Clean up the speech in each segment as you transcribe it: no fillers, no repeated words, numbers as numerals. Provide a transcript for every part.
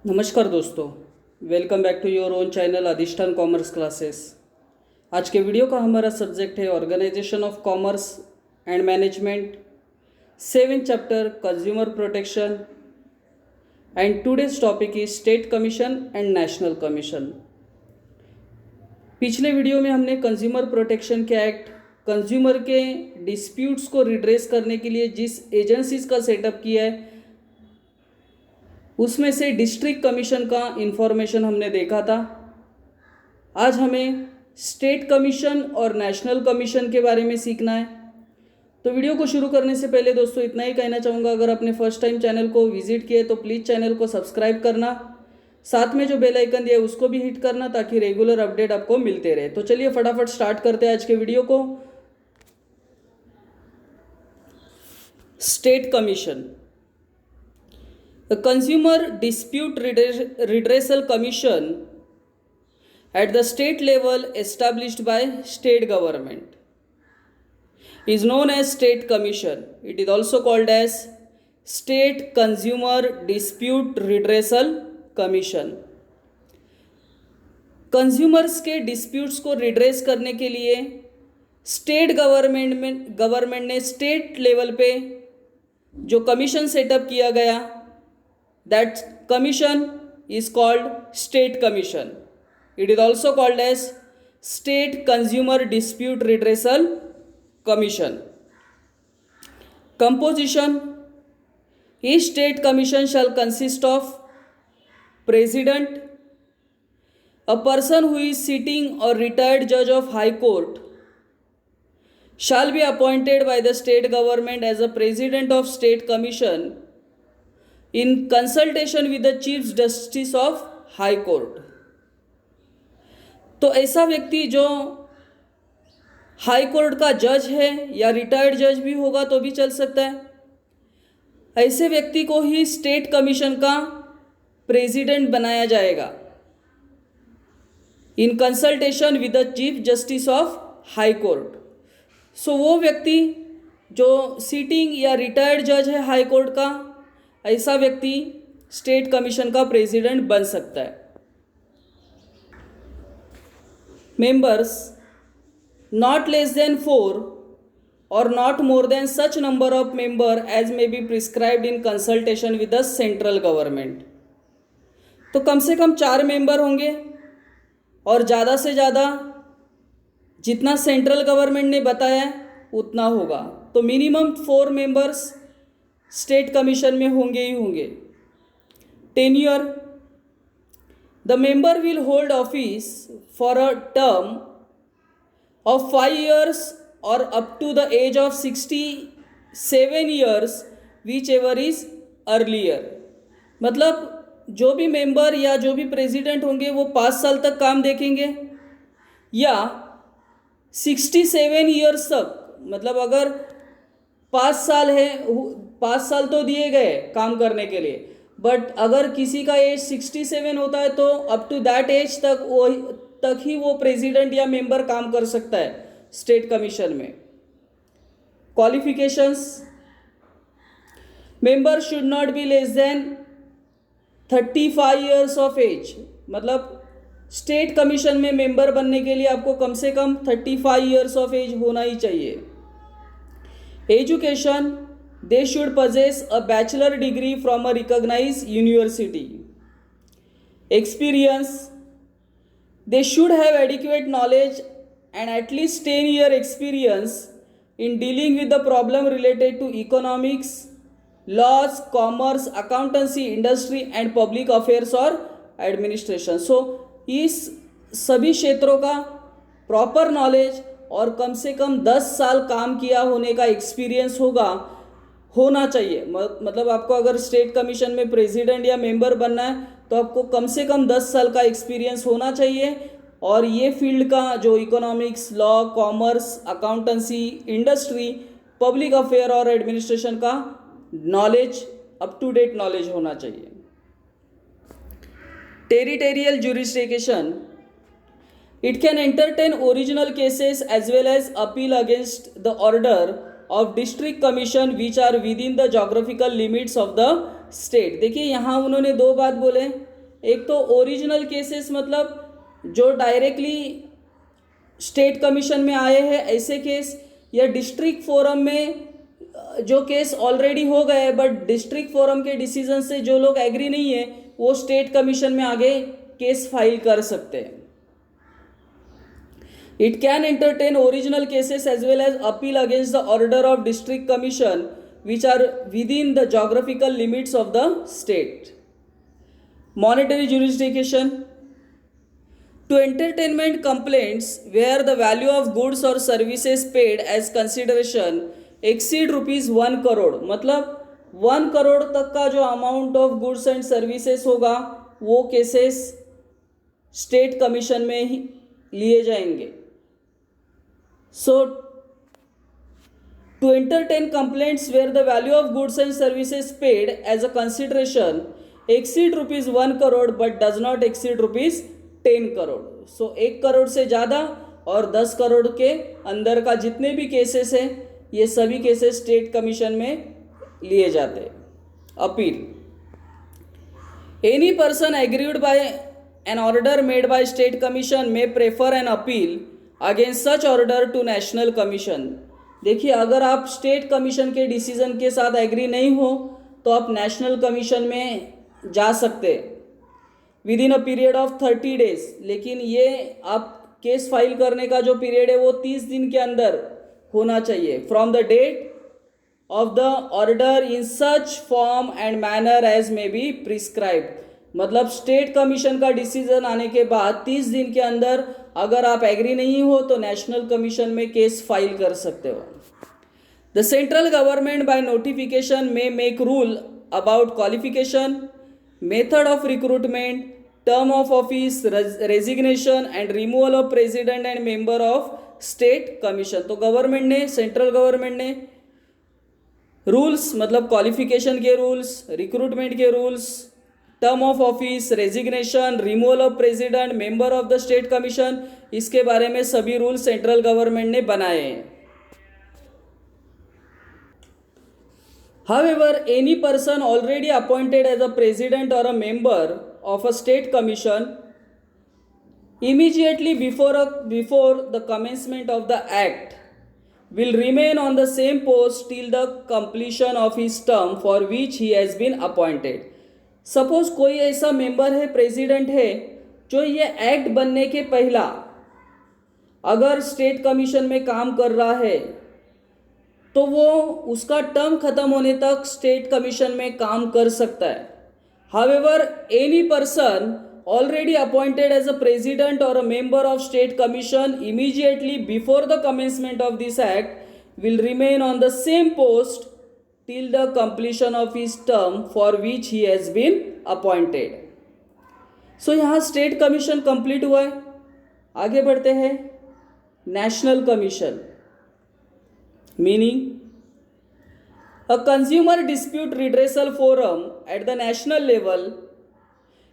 नमस्कार दोस्तों, welcome back to your own channel Adhishthan commerce classes. आज के वीडियो का हमारा सब्जेक्ट है organisation of commerce and management, 7th chapter consumer protection, and today's topic is state commission and national commission. पिछले video में हमने कंज्यूमर प्रोटेक्शन के act, consumer के डिस्प्यूट्स को रिड्रेस करने के लिए जिस एजेंसीज का सेटअप किया है उसमें से डिस्ट्रिक्ट कमीशन का इन्फॉर्मेशन हमने देखा था। आज हमें स्टेट कमीशन और नेशनल कमीशन के बारे में सीखना है। तो वीडियो को शुरू करने से पहले दोस्तों इतना ही कहना चाहूँगा, अगर आपने फर्स्ट टाइम चैनल को विजिट किया तो प्लीज़ चैनल को सब्सक्राइब करना, साथ में जो बेल आइकन दिया है उसको भी हिट करना ताकि रेगुलर अपडेट आपको मिलते रहे। तो चलिए फटाफट स्टार्ट करते हैं आज के वीडियो को। State commission, The Consumer Dispute Redressal Commission at the state level established by state government is known as State Commission. It is also called as State Consumer Dispute Redressal Commission. Consumers के disputes को redress करने के लिए state government ने state level पे जो commission setup किया गया, that commission is called state commission. It is also called as state consumer dispute redressal commission. Composition: each state commission shall consist of president, a person who is sitting or retired judge of high court shall be appointed by the state government as a president of state commission in consultation with the Chief Justice of High Court. तो ऐसा व्यक्ति जो high court का जज है या retired जज भी होगा तो भी चल सकता है, ऐसे व्यक्ति को ही स्टेट कमीशन का प्रेसिडेंट बनाया जाएगा in consultation with the chief justice of high court. So वो व्यक्ति जो सीटिंग या रिटायर्ड जज है हाई कोर्ट का, ऐसा व्यक्ति स्टेट कमीशन का प्रेसिडेंट बन सकता है। मेंबर्स: नॉट लेस देन 4 और not more than such number of member as may be prescribed in consultation with the central government. तो कम से कम 4 मेंबर होंगे और ज़्यादा से ज़्यादा जितना सेंट्रल गवर्नमेंट ने बताया है उतना होगा। तो मिनिमम 4 मेंबर्स स्टेट कमीशन में होंगे ही होंगे। Tenure: the member will hold office for a term of 5 years और up to the age of 67 years whichever is earlier. मतलब जो भी मेंबर या जो भी प्रेसिडेंट होंगे वो 5 साल तक काम देखेंगे या 67 years तक। मतलब अगर 5 साल है, 5 साल तो दिए गए काम करने के लिए, बट अगर किसी का एज 67 होता है तो अप टू दैट एज तक ही वो प्रेसिडेंट या मेंबर काम कर सकता है स्टेट कमीशन में। Qualifications: member should not be less than 35 years of age. मतलब स्टेट कमीशन में मेंबर बनने के लिए आपको कम से कम 35 years ऑफ एज होना ही चाहिए। Education: they should possess a bachelor degree from a recognized university. Experience: they should have adequate knowledge and at least 10-year experience in dealing with the problem related to economics, laws, commerce, accountancy, industry and public affairs or administration. So इस सभी क्षेत्रों का proper knowledge और कम से कम 10 साल काम किया होने का एक्सपीरियंस होना चाहिए। मतलब आपको अगर स्टेट कमीशन में प्रेसिडेंट या मेंबर बनना है तो आपको कम से कम 10 साल का एक्सपीरियंस होना चाहिए और ये फील्ड का जो economics, law, commerce, accountancy, industry, public affair और एडमिनिस्ट्रेशन का knowledge, up to date knowledge होना चाहिए। Territorial jurisdiction: it can entertain original cases as well as appeal against the order of district commission which are within the geographical limits of the state। देखिए यहाँ उन्होंने 2 बात बोले, एक तो original cases मतलब जो डायरेक्टली स्टेट कमीशन में आए हैं ऐसे केस, या डिस्ट्रिक्ट फोरम में जो केस ऑलरेडी हो गए बट डिस्ट्रिक्ट फोरम के डिसीजन से जो लोग एग्री नहीं है वो स्टेट कमीशन में आगे केस फाइल कर सकते हैं. It can entertain original cases as well as appeal against the order of district commission which are within the geographical limits of the state. Monetary jurisdiction. To entertainment complaints where the value of goods or services paid as consideration exceed rupees 1 crore, मतलब 1 करोड़ तक का जो amount of goods and services होगा वो cases state commission में ही लिए जाएंगे. So, to entertain complaints where the value of goods and services paid as a consideration exceed rupees 1 crore but does not exceed rupees 10 crore. So, 1 crore से ज़्यादा और 10 करोड़ के अंदर का जितने भी केसेस हैं ये सभी केसेस स्टेट कमीशन में लिए जाते हैं. Appeal. Any person aggrieved by an order made by state commission may prefer an appeal against such order to national commission. देखिए अगर आप स्टेट कमीशन के डिसीजन के साथ एग्री नहीं हो तो आप नेशनल कमीशन में जा सकते with in a period of 30 days. लेकिन ये आप केस फाइल करने का जो पीरियड है वो 30 दिन के अंदर होना चाहिए from the date of the order in such form and manner as may be prescribed. मतलब स्टेट कमीशन का डिसीजन आने के बाद 30 दिन के अंदर अगर आप एग्री नहीं हो तो नेशनल कमीशन में केस फाइल कर सकते हो. The central government by notification may make rule about qualification, method of recruitment, term of office, resignation and removal of president and member of state commission. तो government ने, central government ने rules मतलब qualification के rules, recruitment के rules, term of office, resignation, removal of president, member of the state commission, इसके बारे में सभी रूल सेंट्रल गवर्नमेंट ने बनाए हैं. However, any person already appointed as a president or a member of a state commission immediately before the commencement of the act will remain on the same post till the completion of his term for which he has been appointed. Suppose कोई ऐसा member है, president है, जो ये act बनने के पहला अगर स्टेट कमीशन में काम कर रहा है तो वो उसका टर्म खत्म होने तक स्टेट कमीशन में काम कर सकता है. However any person already appointed as a president और a member of state commission immediately before the commencement of this act will remain on the same post till the completion of his term for which he has been appointed. So यहाँ state commission complete हुआ है. आगे बढ़ते हैं. National commission meaning a consumer dispute redressal forum at the national level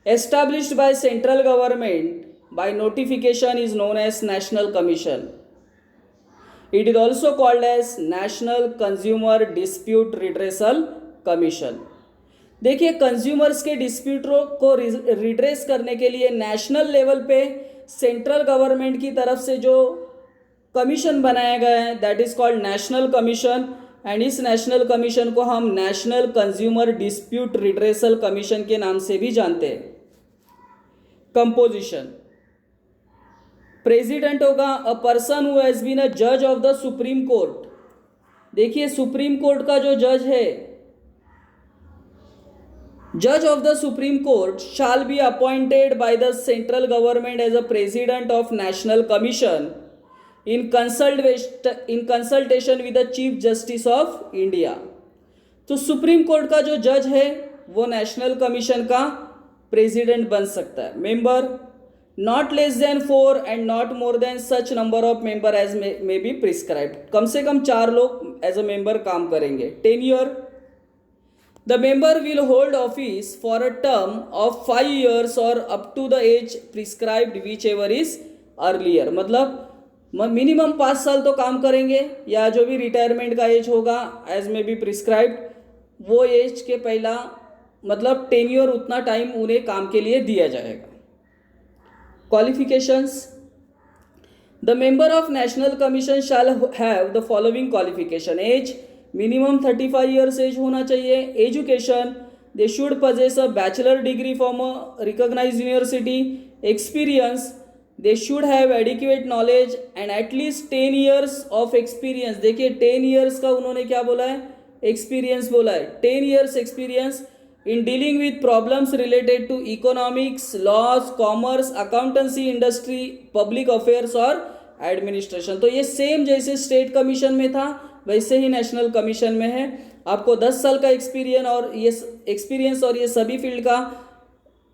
established by central government by notification is known as national commission. It is also called as National Consumer Dispute Redressal Commission. देखिए consumers के डिस्प्यूटों को redress करने के लिए national level पे central government की तरफ से जो कमीशन बनाया गया है that is called national commission. And इस नेशनल कमीशन को हम national consumer dispute redressal commission के नाम से भी जानते हैं. कंपोजिशन. प्रेसिडेंट होगा a person who has been a जज ऑफ द सुप्रीम कोर्ट. देखिए सुप्रीम कोर्ट का जो जज है, जज of the supreme court shall be appointed by the central government as a president of national commission in consultation with the chief justice of India. तो supreme court का जो जज है वो नेशनल कमीशन का प्रेसिडेंट बन सकता है. Member not less than 4 and not more than such number of member as may be prescribed. कम से कम 4 लोग एज अ मेंबर काम करेंगे. Tenure. The member will hold office for a term of 5 years और up to the age prescribed whichever is earlier. मतलब minimum 5 साल तो काम करेंगे या जो भी रिटायरमेंट का एज होगा एज मे बी प्रिस्क्राइब्ड वो एज के पहला मतलब टेन्योर उतना टाइम उन्हें काम के लिए दिया जाएगा। Qualifications, the member of national commission shall have the following qualification. Age, minimum 35 years age होना चाहिए। Education, they should possess a bachelor degree from a recognised university. Experience, they should have adequate knowledge and at least 10 years of experience. देखिए 10 years का उन्होंने क्या बोला है, experience बोला है। 10 years experience in dealing with problems related to economics, laws, commerce, accountancy, industry, public affairs और administration. तो ये सेम जैसे स्टेट कमीशन में था वैसे ही नेशनल कमीशन में है। आपको 10 साल का एक्सपीरियंस और ये सभी फील्ड का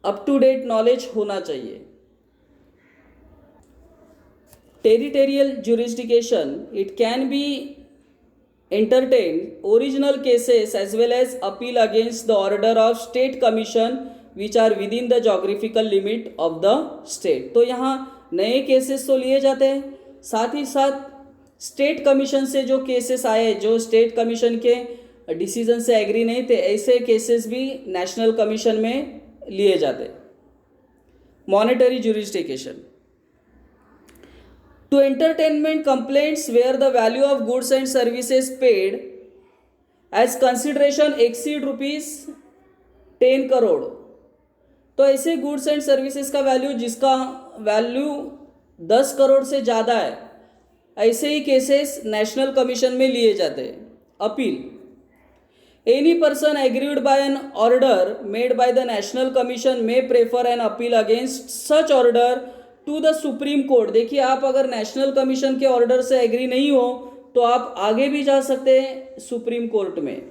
अप टू डेट नॉलेज होना चाहिए। Territorial jurisdiction, it can be entertain original cases as well as appeal against the order of state commission which are within the geographical limit of the state। तो यहाँ नए cases तो लिए जाते हैं, साथ ही साथ स्टेट कमीशन से जो केसेस आए, जो स्टेट कमीशन के डिसीजन से एग्री नहीं थे, ऐसे केसेस भी नेशनल कमीशन में लिए जाते। Monetary jurisdiction, to entertainment complaints where the value of goods and services paid as consideration exceed rupees 10 crore. तो ऐसे गुड्स एंड सर्विसेज का वैल्यू जिसका वैल्यू 10 करोड़ से ज़्यादा है, ऐसे ही केसेस नेशनल कमीशन में लिए जाते हैं। Appeal, any person aggrieved by an order made by the national commission may prefer an appeal against such order to the supreme court. देखिए आप अगर नेशनल कमीशन के ऑर्डर से एग्री नहीं हो तो आप आगे भी जा सकते हैं सुप्रीम कोर्ट में,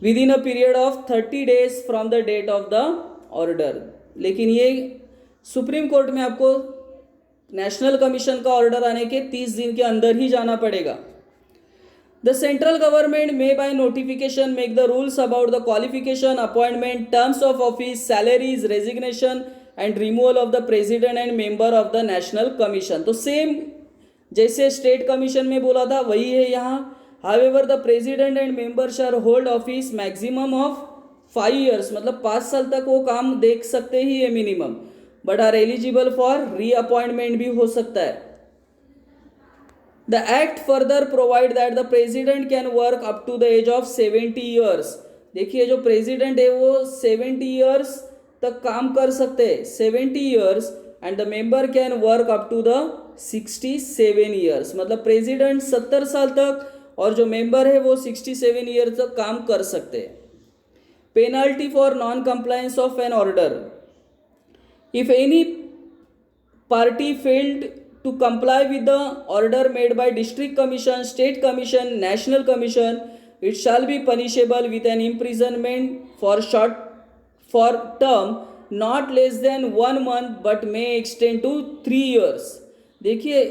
within a period of 30 days from the date of the order. लेकिन ये सुप्रीम कोर्ट में आपको नेशनल कमीशन का ऑर्डर आने के 30 दिन के अंदर ही जाना पड़ेगा। The central government may by notification make the rules about the qualification, appointment, terms of office, salaries, resignation and removal of the president and member of the national commission. तो same जैसे state commission में बोला था वही है यहाँ। However the president and member shall hold office maximum of 5 years, मतलब 5 साल तक वो काम देख सकते ही है minimum, but are eligible for reappointment भी हो सकता है। The act further provide that the president can work up to the age of 70 years। देखिए जो प्रेसिडेंट है वो 70 years तक काम कर सकते हैं, 70 years, and the member can work up to the 67 years। मतलब प्रेसिडेंट 70 साल तक और जो मेंबर है वो 67 years तक काम कर सकते हैं। Penalty for non compliance of an order, if any party failed to comply with the order made by district commission, state commission, national commission, it shall be punishable with an imprisonment for term not less than 1 month but may extend to 3 years। देखिए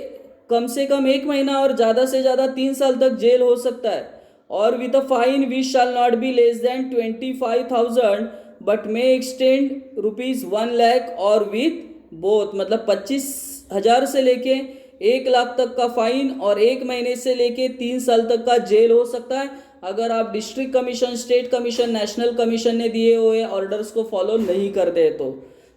कम से कम 1 महीना और ज़्यादा से ज़्यादा 3 साल तक jail हो सकता है। और with a fine which shall not be less then 25,000 but may extend ₹1 lakh और विथ बोथ, मतलब 25,000 से लेके 1 लाख तक का फाइन और 1 महीने से लेके 3 साल तक का जेल हो सकता है अगर आप district commission, state commission, national commission ने दिए हुए ऑर्डर्स को फॉलो नहीं करते।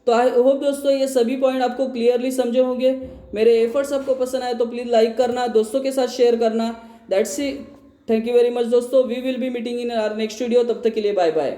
तो आई होप दोस्तों ये सभी पॉइंट आपको क्लियरली समझे होंगे। मेरे एफर्ट्स आपको पसंद आए तो प्लीज़ लाइक करना, दोस्तों के साथ शेयर करना। That's it, thank you very much दोस्तों। We will be meeting in our next video, तब तक के लिए बाय बाय।